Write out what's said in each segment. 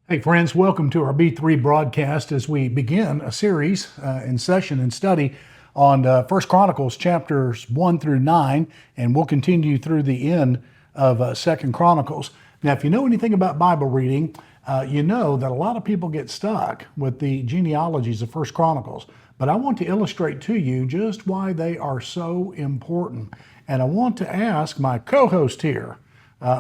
Hey friends, welcome to our B3 broadcast as we begin a series in session and study on First Chronicles chapters 1 through 9, and we'll continue through the end of Second Chronicles. Now, if you know anything about Bible reading, you know that a lot of people get stuck with the genealogies of First Chronicles, but I want to illustrate to you just why they are so important. And I want to ask my co-host here,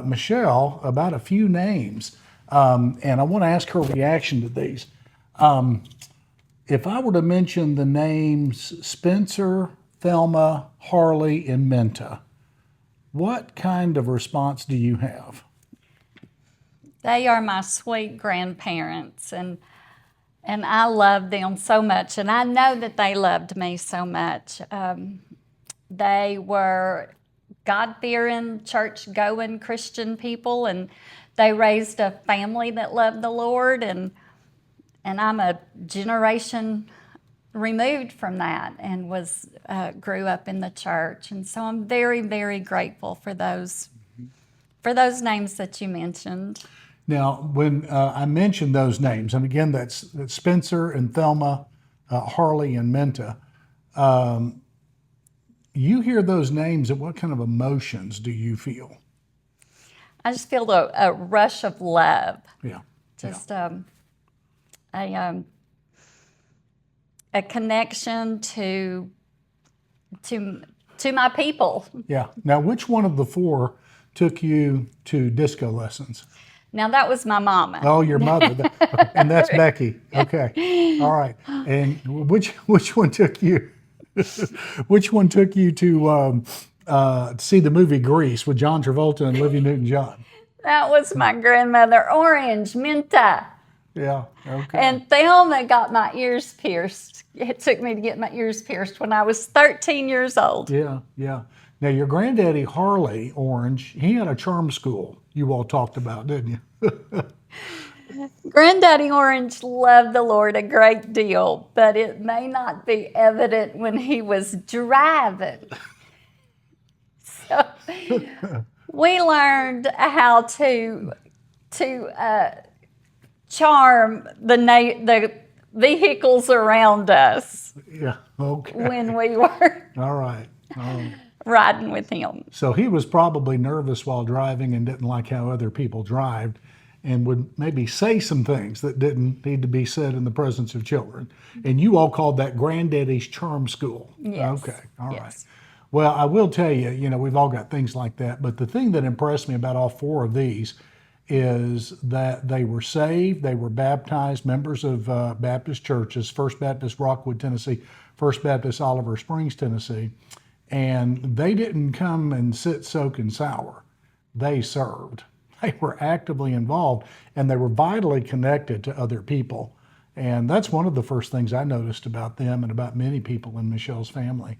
Michelle, about a few names. And I want to ask her reaction to these. If I were to mention the names Spencer, Thelma, Harley, and Minta, what kind of response do you have? They are my sweet grandparents, and I love them so much, and I know that they loved me so much. They were God-fearing, church-going Christian people, and they raised a family that loved the Lord, and I'm a generation removed from that and grew up in the church. And so I'm very, very grateful for those names that you mentioned. Now, when I mentioned those names, and again, that's Spencer and Thelma, Harley and Minta, you hear those names, and what kind of emotions do you feel? I just feel a rush of love. Yeah. Just a connection to my people. Yeah. Now, which one of the four took you to disco lessons? Now, that was my mama. Oh, your mother, and that's Becky. Okay, all right. And which one took you? Which one took you to see the movie Grease with John Travolta and Olivia Newton-John? That was my grandmother, Orange, Minta. Yeah, okay. And Thelma got my ears pierced. It took me to get my ears pierced when I was 13 years old. Yeah, yeah. Now, your granddaddy, Harley Orange, he had a charm school you all talked about, didn't you? Granddaddy Orange loved the Lord a great deal, but it may not be evident when he was driving. So we learned how to charm the vehicles around us. Yeah, okay. When we were all right. riding with him. So he was probably nervous while driving and didn't like how other people drive, and would maybe say some things that didn't need to be said in the presence of children. And you all called that Granddaddy's Charm School. Yes. Okay, all yes. right. Well, I will tell you, we've all got things like that, but the thing that impressed me about all four of these is that they were saved, they were baptized, members of Baptist churches, First Baptist Rockwood, Tennessee, First Baptist Oliver Springs, Tennessee, and they didn't come and sit, soak, and sour. They served. They were actively involved, and they were vitally connected to other people. And that's one of the first things I noticed about them and about many people in Michelle's family.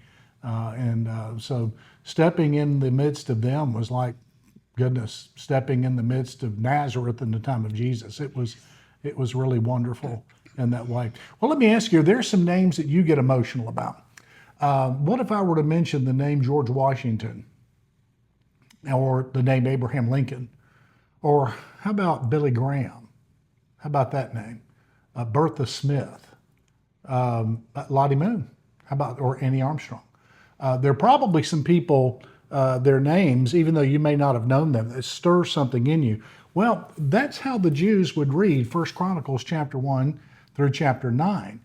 So stepping in the midst of them was like, goodness, stepping in the midst of Nazareth in the time of Jesus. It was really wonderful in that way. Well, let me ask you, there's some names that you get emotional about. What if I were to mention the name George Washington, or the name Abraham Lincoln? Or how about Billy Graham? How about that name? Bertha Smith, Lottie Moon, or Annie Armstrong? There are probably some people, their names, even though you may not have known them, that stir something in you. Well, that's how the Jews would read First Chronicles chapter 1 through chapter 9.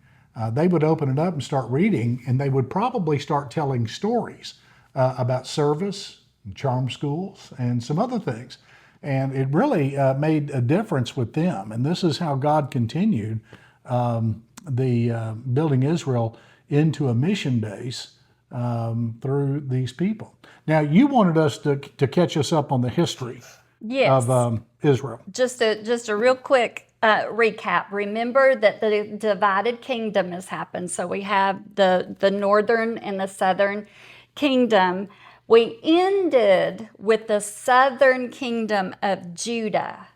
They would open it up and start reading, and they would probably start telling stories about service, and charm schools, and some other things. And it really made a difference with them. And this is how God continued building Israel into a mission base through these people. Now, you wanted us to catch us up on the history of Israel. Just a real quick recap. Remember that the divided kingdom has happened. So we have the northern and the southern kingdom. We ended with the southern kingdom of Judah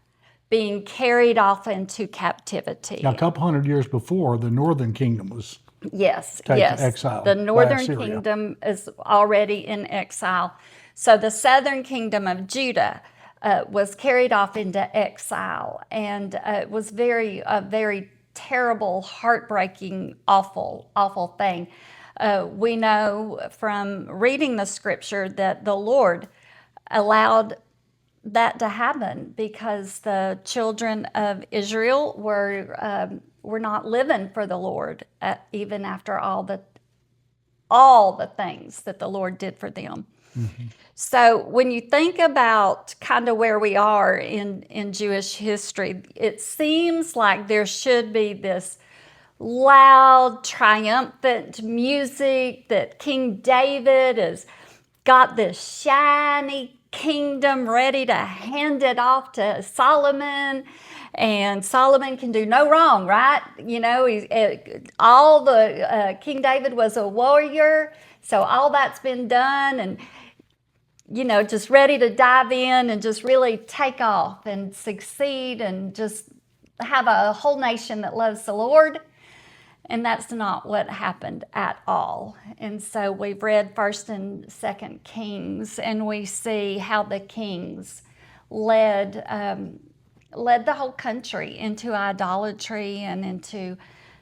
being carried off into captivity. Now, a couple hundred years before, the northern kingdom was taken to exile. The northern kingdom is already in exile. So the southern kingdom of Judah was carried off into exile, and it was a very terrible, heartbreaking, awful thing. We know from reading the scripture that the Lord allowed that to happen because the children of Israel were not living for the Lord, even after all the things that the Lord did for them. Mm-hmm. So when you think about kind of where we are in Jewish history, it seems like there should be this loud, triumphant music that King David has got this shiny kingdom ready to hand it off to Solomon, and Solomon can do no wrong, right? You know, King David was a warrior, so all that's been done, and just ready to dive in and just really take off and succeed and just have a whole nation that loves the Lord. And that's not what happened at all. And so we've read 1st and 2nd Kings, and we see how the kings led the whole country into idolatry and into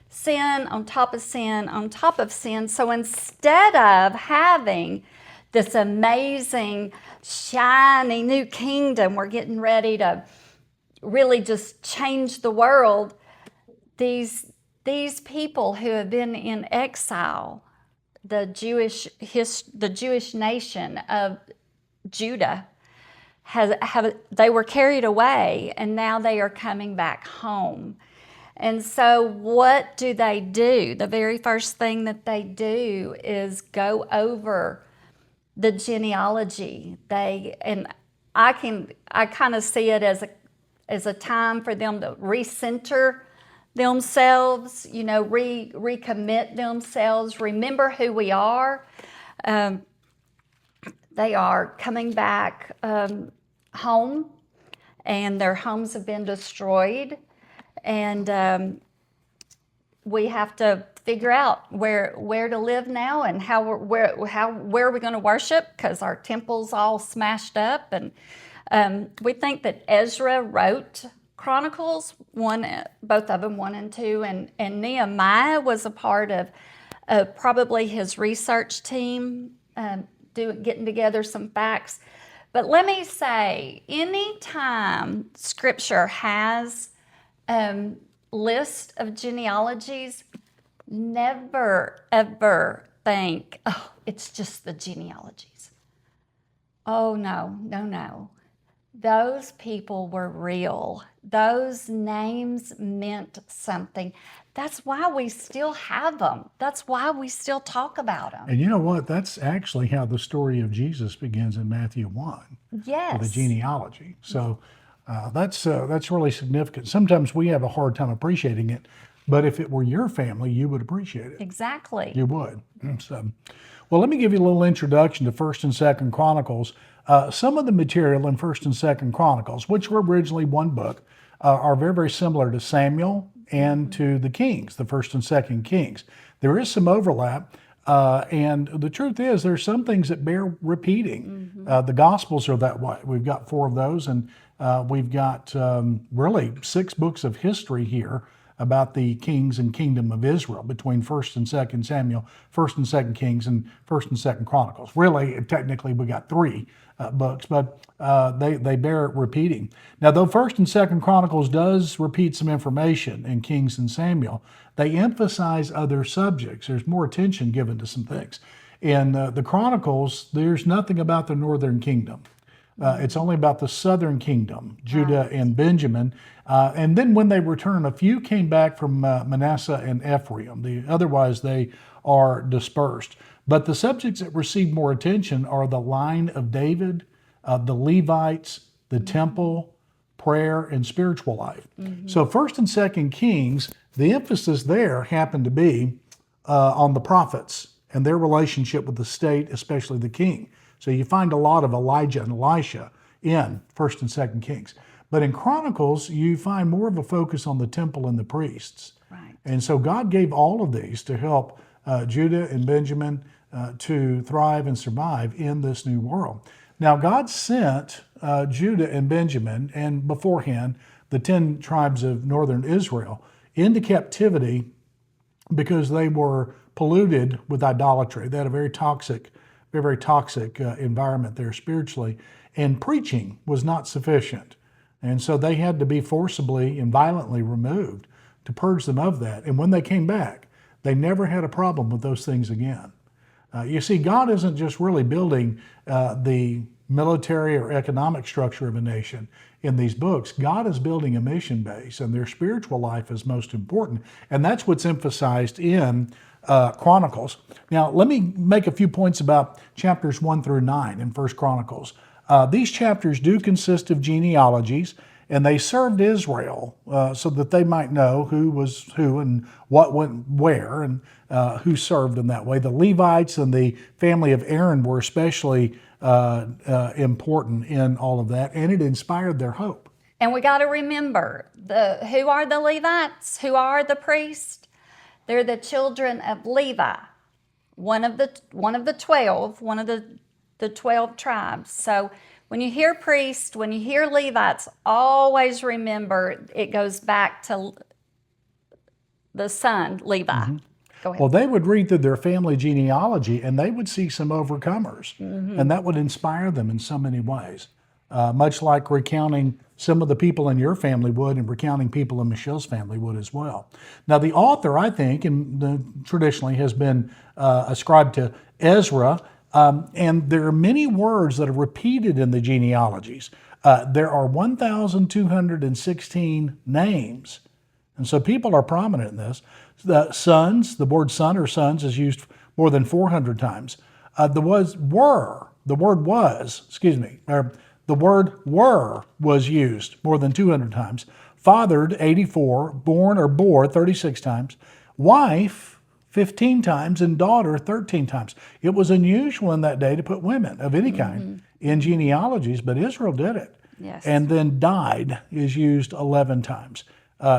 sin on top of sin on top of sin. So instead of having this amazing, shiny new kingdom, we're getting ready to really just change the world, these people who have been in exile, the Jewish nation of Judah, they were carried away, and now they are coming back home. And so what do? The very first thing that they do is go over the genealogy. I kind of see it as a time for them to recenter themselves, recommit themselves, remember who we are. They are coming back home, and their homes have been destroyed, and we have to figure out where to live now and where are we going to worship, because our temple's all smashed up. And we think that Ezra wrote Chronicles, both of them, 1 and 2, and Nehemiah was a part of probably his research team, getting together some facts. But let me say, anytime Scripture has list of genealogies, never ever think, oh, it's just the genealogies. Oh, no. Those people were real. Those names meant something. That's why we still have them. That's why we still talk about them. And you know what? That's actually how the story of Jesus begins in Matthew 1. Yes. With the genealogy. So that's really significant. Sometimes we have a hard time appreciating it, but if it were your family, you would appreciate it. Exactly. You would. So, well, let me give you a little introduction to 1st and 2nd Chronicles. Some of the material in 1st and 2nd Chronicles, which were originally one book, are very, very similar to Samuel and to the Kings, the 1st and 2nd Kings. There is some overlap, and the truth is there's some things that bear repeating. Mm-hmm. The Gospels are that way. We've got 4 of those, and we've got really 6 books of history here about the kings and kingdom of Israel between 1st and 2nd Samuel, 1st and 2nd Kings, and 1st and 2nd Chronicles. Really, technically, we got 3 books, but they bear repeating. Now, though 1st and 2nd Chronicles does repeat some information in Kings and Samuel, they emphasize other subjects. There's more attention given to some things. In the Chronicles, there's nothing about the northern kingdom. It's only about the southern kingdom, Judah and Benjamin. And then when they return, a few came back from Manasseh and Ephraim. Otherwise, they are dispersed. But the subjects that receive more attention are the line of David, the Levites, the temple, prayer, and spiritual life. Mm-hmm. So 1st and 2nd Kings, the emphasis there happened to be on the prophets and their relationship with the state, especially the king. So you find a lot of Elijah and Elisha in 1st and 2nd Kings. But in Chronicles, you find more of a focus on the temple and the priests. Right. And so God gave all of these to help Judah and Benjamin to thrive and survive in this new world. Now, God sent Judah and Benjamin, and beforehand, the 10 tribes of northern Israel, into captivity because they were polluted with idolatry. They had a very toxic environment there spiritually, and preaching was not sufficient. And so they had to be forcibly and violently removed to purge them of that. And when they came back, they never had a problem with those things again. You see, God isn't just really building the military or economic structure of a nation in these books. God is building a mission base, and their spiritual life is most important. And that's what's emphasized in Chronicles. Now, let me make a few points about chapters 1 through 9 in First Chronicles. These chapters do consist of genealogies, and they served Israel so that they might know who was who and what went where, and who served in that way. The Levites and the family of Aaron were especially important in all of that, and it inspired their hope. And we got to remember, who are the Levites? Who are the priests? They're the children of Levi, one of the 12, one of the 12 tribes. So when you hear priests, when you hear Levites, always remember it goes back to the son, Levi. Mm-hmm. Go ahead. Well, they would read through their family genealogy, and they would see some overcomers, and that would inspire them in so many ways. Much like recounting some of the people in your family would, and recounting people in Michelle's family would as well. Now, the author, I think, and traditionally has been ascribed to Ezra, and there are many words that are repeated in the genealogies. There are 1,216 names, and so people are prominent in this. The sons, the word son or sons is used more than 400 times. The word were was used more than 200 times. Fathered, 84. Born or bore, 36 times. Wife, 15 times. And daughter, 13 times. It was unusual in that day to put women of any kind in genealogies, but Israel did it. Yes. And then died is used 11 times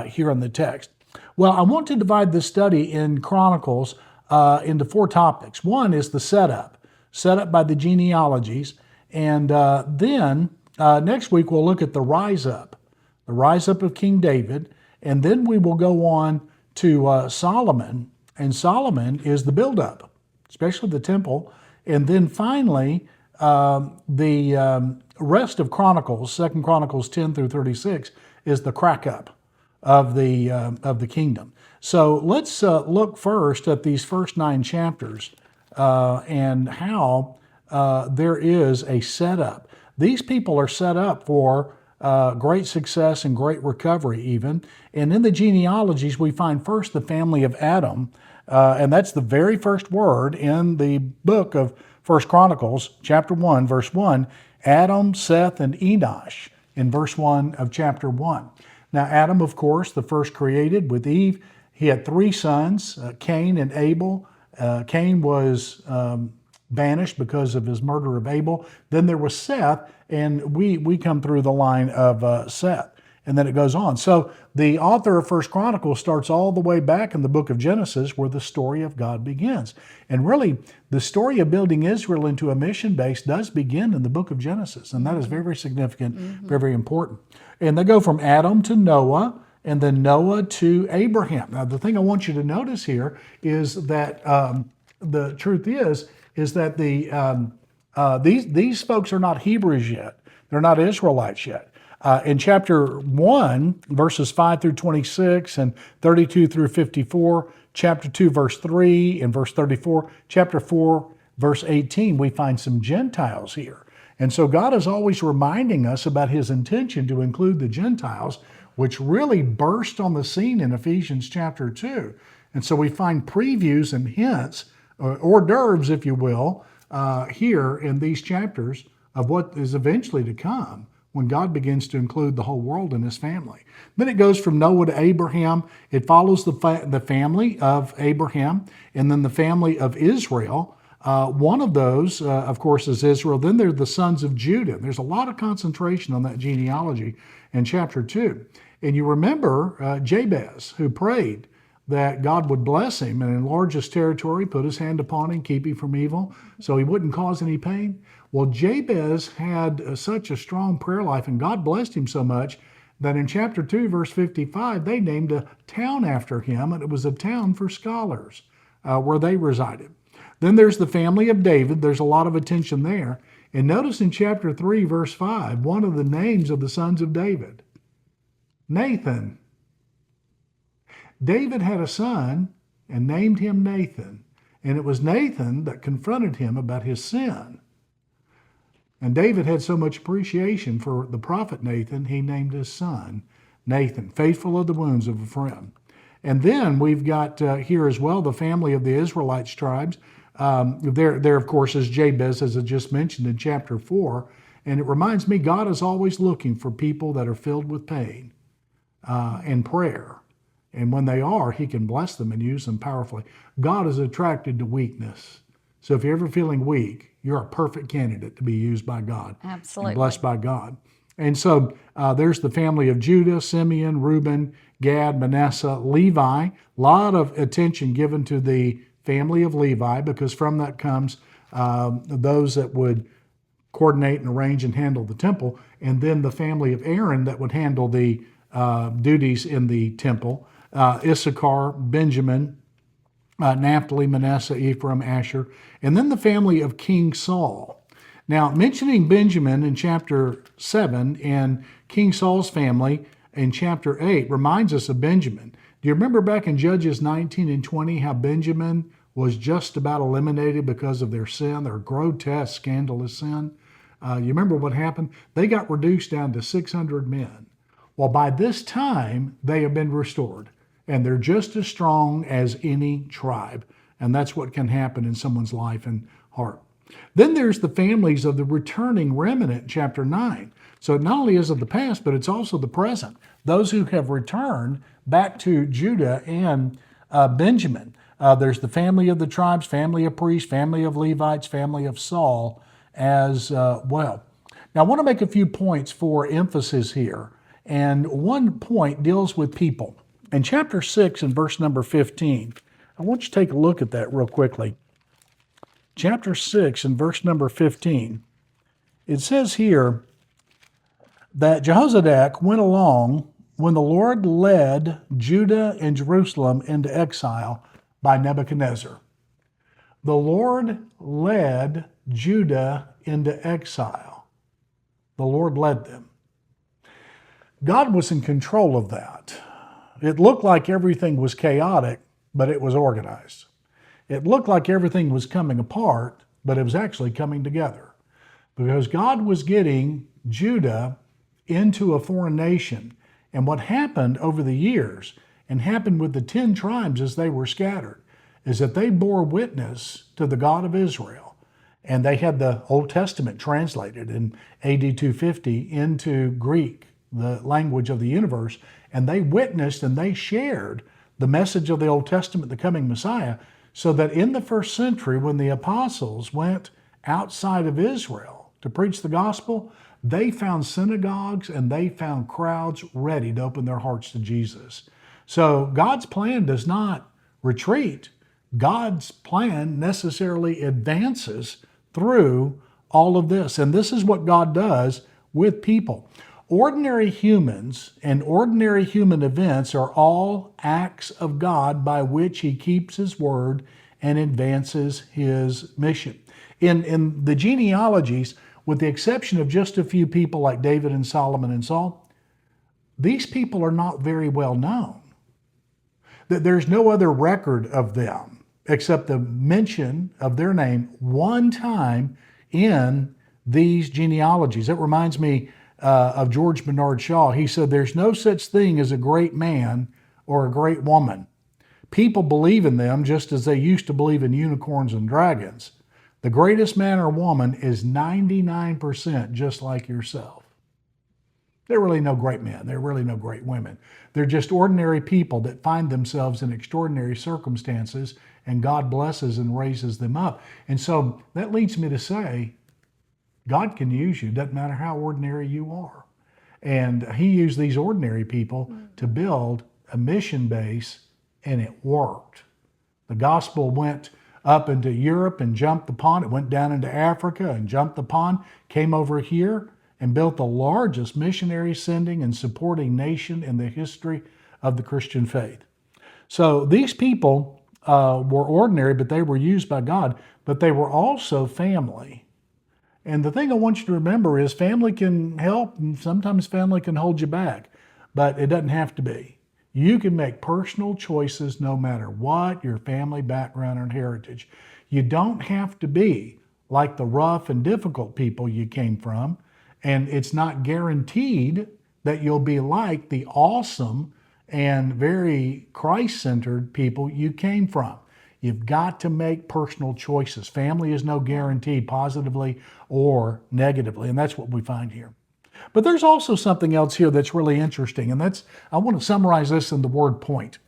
here in the text. Well, I want to divide this study in Chronicles into 4 topics. One is the setup by the genealogies. And then next week we'll look at the rise up of King David. And then we will go on to Solomon. And Solomon is the buildup, especially the temple. And then finally, the rest of Chronicles, 2 Chronicles 10 through 36, is the crack up of the kingdom. So let's look first at these first 9 chapters and how there is a setup. These people are set up for great success and great recovery even. And in the genealogies, we find first the family of Adam, and that's the very first word in the book of 1 Chronicles, chapter 1, verse 1, Adam, Seth, and Enosh in verse 1 of chapter 1. Now, Adam, of course, the first created with Eve. He had 3 sons, Cain and Abel. Cain was banished because of his murder of Abel. Then there was Seth, and we come through the line of Seth. And then it goes on. So the author of First Chronicles starts all the way back in the book of Genesis where the story of God begins. And really, the story of building Israel into a mission base does begin in the book of Genesis. And that is very, very significant, very, very important. And they go from Adam to Noah, and then Noah to Abraham. Now, the thing I want you to notice here is that the truth is that these folks are not Hebrews yet. They're not Israelites yet. In chapter 1, verses 5 through 26 and 32 through 54, chapter 2, verse 3 and verse 34, chapter 4, verse 18, we find some Gentiles here. And so God is always reminding us about his intention to include the Gentiles, which really burst on the scene in Ephesians chapter 2. And so we find previews and hints, hors d'oeuvres, if you will, here in these chapters of what is eventually to come when God begins to include the whole world in his family. Then it goes from Noah to Abraham. It follows the family of Abraham and then the family of Israel. One of those, of course, is Israel. Then there are the sons of Judah. There's a lot of concentration on that genealogy in chapter 2. And you remember Jabez, who prayed that God would bless him and enlarge his territory, put his hand upon him, keep him from evil, so he wouldn't cause any pain. Well, Jabez had such a strong prayer life, and God blessed him so much that in chapter 2, verse 55, they named a town after him, and it was a town for scholars where they resided. Then there's the family of David. There's a lot of attention there. And notice in chapter 3, verse 5, one of the names of the sons of David, Nathan. David had a son and named him Nathan. And it was Nathan that confronted him about his sin. And David had so much appreciation for the prophet Nathan, he named his son Nathan, faithful of the wounds of a friend. And then we've got here as well the family of the Israelites tribes. There, of course, is Jabez, as I just mentioned in chapter 4. And it reminds me, God is always looking for people that are filled with pain and prayer. And when they are, he can bless them and use them powerfully. God is attracted to weakness. So if you're ever feeling weak, you're a perfect candidate to be used by God. Absolutely. And blessed by God. And so there's the family of Judah, Simeon, Reuben, Gad, Manasseh, Levi. A lot of attention given to the family of Levi, because from that comes those that would coordinate and arrange and handle the temple, and then the family of Aaron that would handle the duties in the temple. Issachar, Benjamin, Naphtali, Manasseh, Ephraim, Asher, and then the family of King Saul. Now, mentioning Benjamin in chapter 7 and King Saul's family in chapter 8 reminds us of Benjamin. Do you remember back in Judges 19 and 20 how Benjamin was just about eliminated because of their sin, their grotesque, scandalous sin? You remember what happened? They got reduced down to 600 men. Well, by this time, they have been restored, and they're just as strong as any tribe. And that's what can happen in someone's life and heart. Then there's the families of the returning remnant in chapter 9. So it not only is of the past, but it's also the present. Those who have returned back to Judah and Benjamin. There's the family of the tribes, family of priests, family of Levites, family of Saul as well. Now, I want to make a few points for emphasis here. And one point deals with people. In chapter 6 and verse number 15, I want you to take a look at that real quickly. Chapter 6 and verse number 15, it says here that Jehozadak went along when the Lord led Judah and Jerusalem into exile by Nebuchadnezzar. The Lord led Judah into exile. The Lord led them. God was in control of that. It looked like everything was chaotic, but it was organized. It looked like everything was coming apart, but it was actually coming together. Because God was getting Judah into a foreign nation. And what happened over the years, and happened with the 10 tribes as they were scattered, is that they bore witness to the God of Israel. And they had the Old Testament translated in AD 250 into Greek, the language of the universe, and they witnessed and they shared the message of the Old Testament, the coming Messiah, so that in the first century, when the apostles went outside of Israel to preach the gospel, they found synagogues and they found crowds ready to open their hearts to Jesus. So God's plan does not retreat. God's plan necessarily advances through all of this. And this is what God does with people. Ordinary humans and ordinary human events are all acts of God by which he keeps his word and advances his mission. In the genealogies, with the exception of just a few people like David and Solomon and Saul, these people are not very well known. There's no other record of them except the mention of their name one time in these genealogies. It reminds me of George Bernard Shaw. He said, "There's no such thing as a great man or a great woman. People believe in them just as they used to believe in unicorns and dragons. The greatest man or woman is 99% just like yourself." There are really no great men. There are really no great women. They're just ordinary people that find themselves in extraordinary circumstances, and God blesses and raises them up. And so that leads me to say, God can use you. Doesn't matter how ordinary you are. And he used these ordinary people to build a mission base, and it worked. The gospel went up into Europe and jumped the pond. It went down into Africa and jumped the pond, came over here and built the largest missionary sending and supporting nation in the history of the Christian faith. So these people were ordinary, but they were used by God, but they were also family. And the thing I want you to remember is family can help, and sometimes family can hold you back, but it doesn't have to be. You can make personal choices no matter what your family background and heritage. You don't have to be like the rough and difficult people you came from, and it's not guaranteed that you'll be like the awesome and very Christ-centered people you came from. You've got to make personal choices. Family is no guarantee, positively or negatively, and that's what we find here. But there's also something else here that's really interesting, and I want to summarize this in the word point.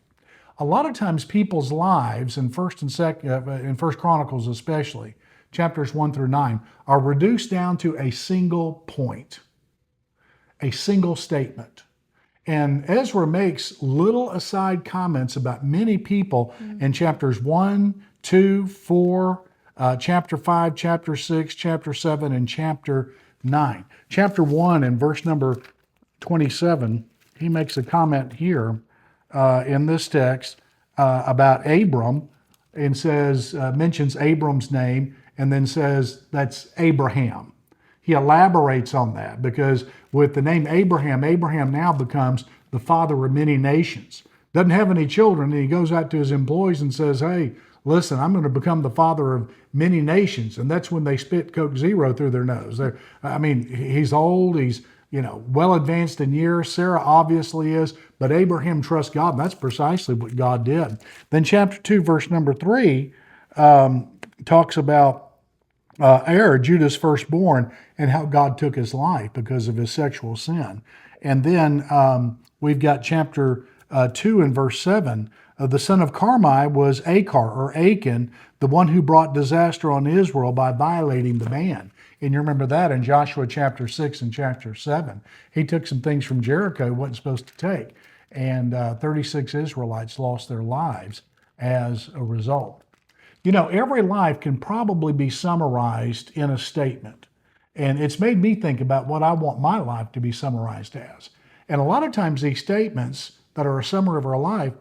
A lot of times people's lives in in First Chronicles especially, chapters 1 through 9, are reduced down to a single point, a single statement. And Ezra makes little aside comments about many people in chapters 1, 2, 4, chapter 5, chapter 6, chapter 7, and chapter 9. Chapter 1 and verse number 27, he makes a comment here in this text about Abram and mentions Abram's name and then says that's Abraham. He elaborates on that because with the name Abraham, Abraham now becomes the father of many nations. Doesn't have any children, and he goes out to his employees and says, hey, listen, I'm going to become the father of many nations. And that's when they spit Coke Zero through their nose. He's old, he's well advanced in years. Sarah obviously is, but Abraham trusts God, and that's precisely what God did. Then chapter 2, verse number 3, talks about Judah's firstborn, and how God took his life because of his sexual sin. And then we've got chapter 2 and verse 7. The son of Carmi was Achar, or Achan, the one who brought disaster on Israel by violating the ban. And you remember that in Joshua chapter 6 and chapter 7. He took some things from Jericho he wasn't supposed to take. And 36 Israelites lost their lives as a result. Every life can probably be summarized in a statement. And it's made me think about what I want my life to be summarized as. And a lot of times these statements that are a summary of our life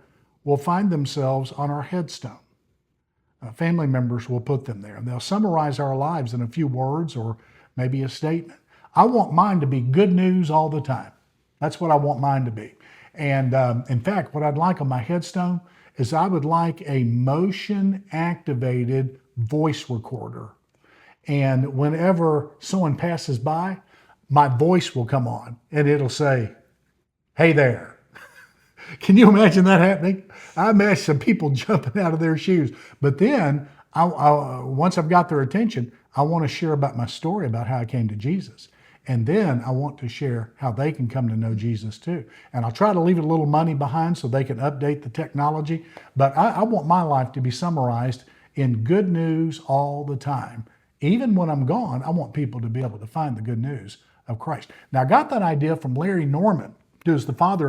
will find themselves on our headstone. Family members will put them there, and they'll summarize our lives in a few words or maybe a statement. I want mine to be good news all the time. That's what I want mine to be. And in fact, what I'd like on my headstone is I would like a motion-activated voice recorder. And whenever someone passes by, my voice will come on and it'll say, hey there. Can you imagine that happening? I imagine some people jumping out of their shoes. But then, once I've got their attention, I want to share about my story about how I came to Jesus. And then I want to share how they can come to know Jesus too. And I'll try to leave a little money behind so they can update the technology. But I want my life to be summarized in good news all the time. Even when I'm gone, I want people to be able to find the good news of Christ. Now, I got that idea from Larry Norman, who's the grandfather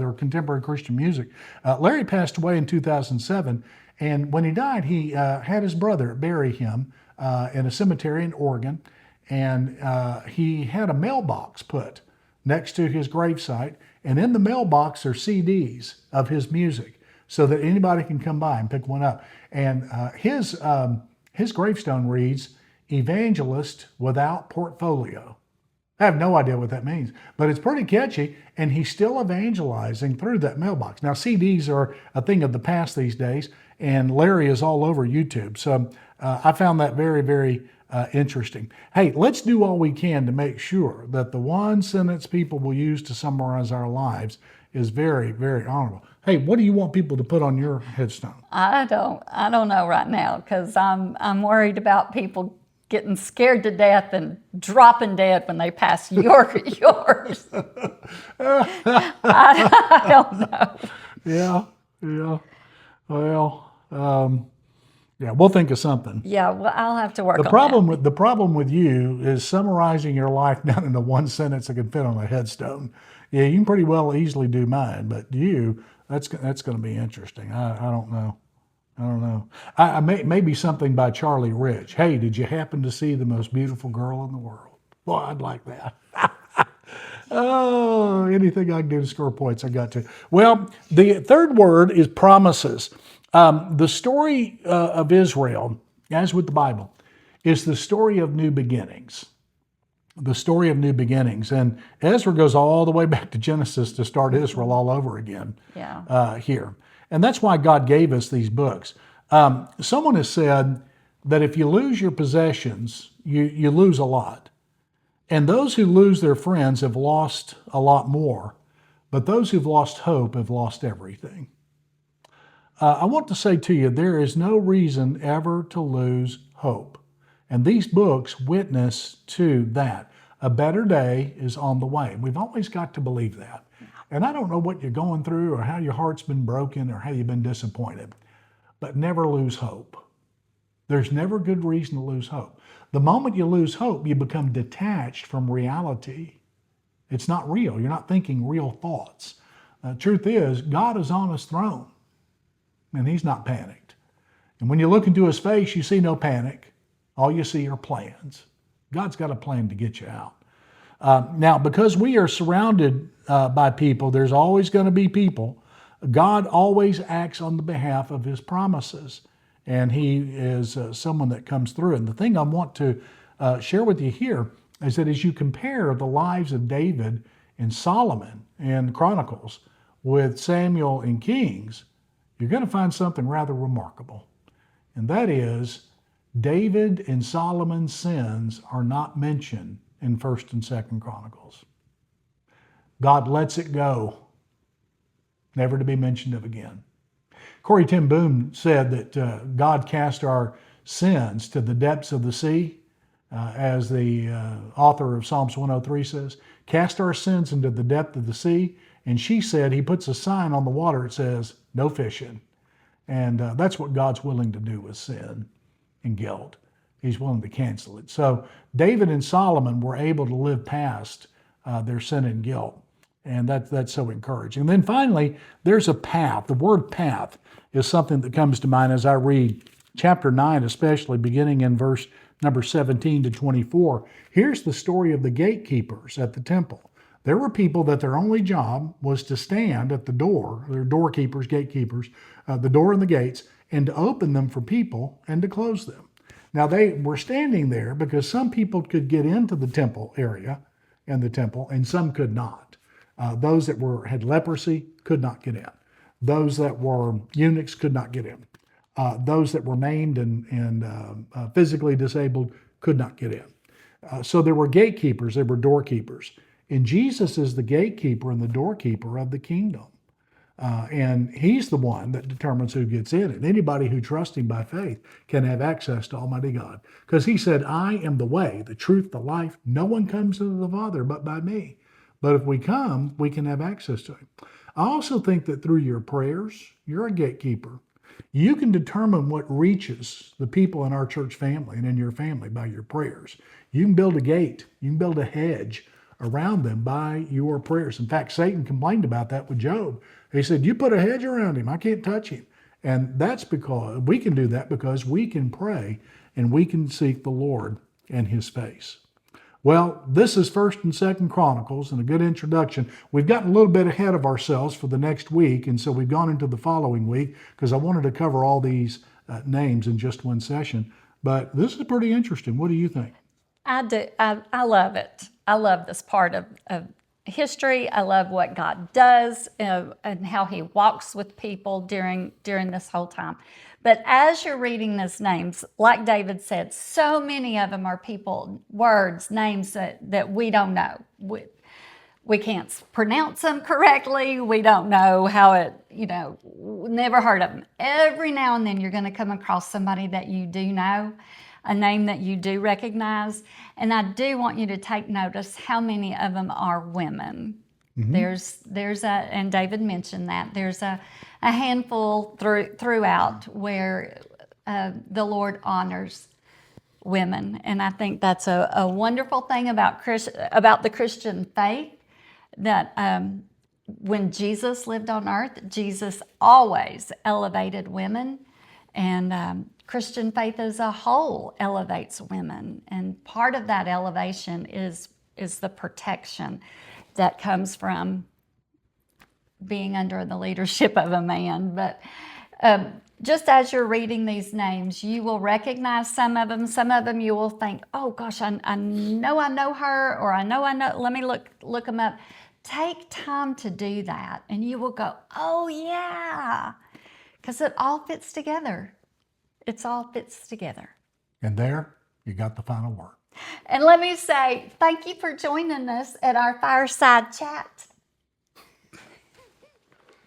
of contemporary Christian music. Larry passed away in 2007. And when he died, he had his brother bury him in a cemetery in Oregon. And he had a mailbox put next to his gravesite. And in the mailbox are CDs of his music so that anybody can come by and pick one up. And his gravestone reads, Evangelist Without Portfolio. I have no idea what that means, but it's pretty catchy, and he's still evangelizing through that mailbox. Now, CDs are a thing of the past these days, and Larry is all over YouTube. So I found that very, very interesting. Hey, let's do all we can to make sure that the one sentence people will use to summarize our lives is very, very honorable. Hey, what do you want people to put on your headstone? I don't know right now, because I'm worried about people getting scared to death and dropping dead when they pass yours. I don't know. Yeah. Well, yeah, we'll think of something. Yeah, well, I'll have to work on The problem with you is summarizing your life down into one sentence that can fit on a headstone. Yeah, you can pretty well easily do mine, but that's going to be interesting. I don't know. I don't know. Maybe something by Charlie Rich. Hey, did you happen to see the most beautiful girl in the world? Boy, I'd like that. Oh, anything I can do to score points, I got to. Well, the third word is promises. The story of Israel, as with the Bible, is the story of new beginnings. The story of new beginnings. And Ezra goes all the way back to Genesis to start Israel all over again here. And that's why God gave us these books. Someone has said that if you lose your possessions, you lose a lot. And those who lose their friends have lost a lot more. But those who've lost hope have lost everything. I want to say to you, there is no reason ever to lose hope. And these books witness to that. A better day is on the way. We've always got to believe that. And I don't know what you're going through or how your heart's been broken or how you've been disappointed, but never lose hope. There's never good reason to lose hope. The moment you lose hope, you become detached from reality. It's not real. You're not thinking real thoughts. The truth is, God is on his throne, and he's not panicked. And when you look into his face, you see no panic. All you see are plans. God's got a plan to get you out. Now, because we are surrounded by people, there's always going to be people. God always acts on the behalf of his promises, and he is someone that comes through. And the thing I want to share with you here is that as you compare the lives of David and Solomon in Chronicles with Samuel and Kings, you're going to find something rather remarkable. And that is, David and Solomon's sins are not mentioned in 1st and 2nd Chronicles. God lets it go, never to be mentioned of again. Corrie ten Boom said that God cast our sins to the depths of the sea, as the author of Psalms 103 says, cast our sins into the depth of the sea. And she said he puts a sign on the water that says, no fishing. And that's what God's willing to do with sin and guilt. He's willing to cancel it. So David and Solomon were able to live past their sin and guilt. And that's so encouraging. And then finally, there's a path. The word path is something that comes to mind as I read chapter 9, especially beginning in verse number 17 to 24. Here's the story of the gatekeepers at the temple. There were people that their only job was to stand at the door, their doorkeepers, gatekeepers, the door and the gates, and to open them for people and to close them. Now they were standing there because some people could get into the temple area and the temple, and some could not. Those that had leprosy could not get in. Those that were eunuchs could not get in. Those that were maimed and physically disabled could not get in. So there were gatekeepers, there were doorkeepers. And Jesus is the gatekeeper and the doorkeeper of the kingdom. And he's the one that determines who gets in. And anybody who trusts him by faith can have access to Almighty God. Because he said, I am the way, the truth, the life. No one comes to the Father but by me. But if we come, we can have access to him. I also think that through your prayers, you're a gatekeeper. You can determine what reaches the people in our church family and in your family by your prayers. You can build a gate. You can build a hedge around them by your prayers. In fact, Satan complained about that with Job. He said, you put a hedge around him. I can't touch him. And that's because we can do that because we can pray and we can seek the Lord and his face. Well, this is 1st and 2nd Chronicles and a good introduction. We've gotten a little bit ahead of ourselves for the next week, and so we've gone into the following week because I wanted to cover all these names in just one session. But this is pretty interesting. What do you think? I do. I love it. I love this part of history. I love what God does and how he walks with people during this whole time. But as you're reading these names, like David said, so many of them are people, words, names that we don't know. We can't pronounce them correctly. We don't know how it, never heard of them. Every now and then you're going to come across somebody that you do know, a name that you do recognize. And I do want you to take notice how many of them are women. Mm-hmm. And David mentioned that, there's a handful throughout where the Lord honors women. And I think that's a wonderful thing about the Christian faith, that when Jesus lived on earth, Jesus always elevated women And Christian faith as a whole elevates women. And part of that elevation is the protection that comes from being under the leadership of a man. But just as you're reading these names, you will recognize some of them. Some of them you will think, oh gosh, I know her, or I know, let me look them up. Take time to do that, and you will go, oh yeah, because it all fits together. It all fits together. And there, you got the final word. And let me say, thank you for joining us at our fireside chat.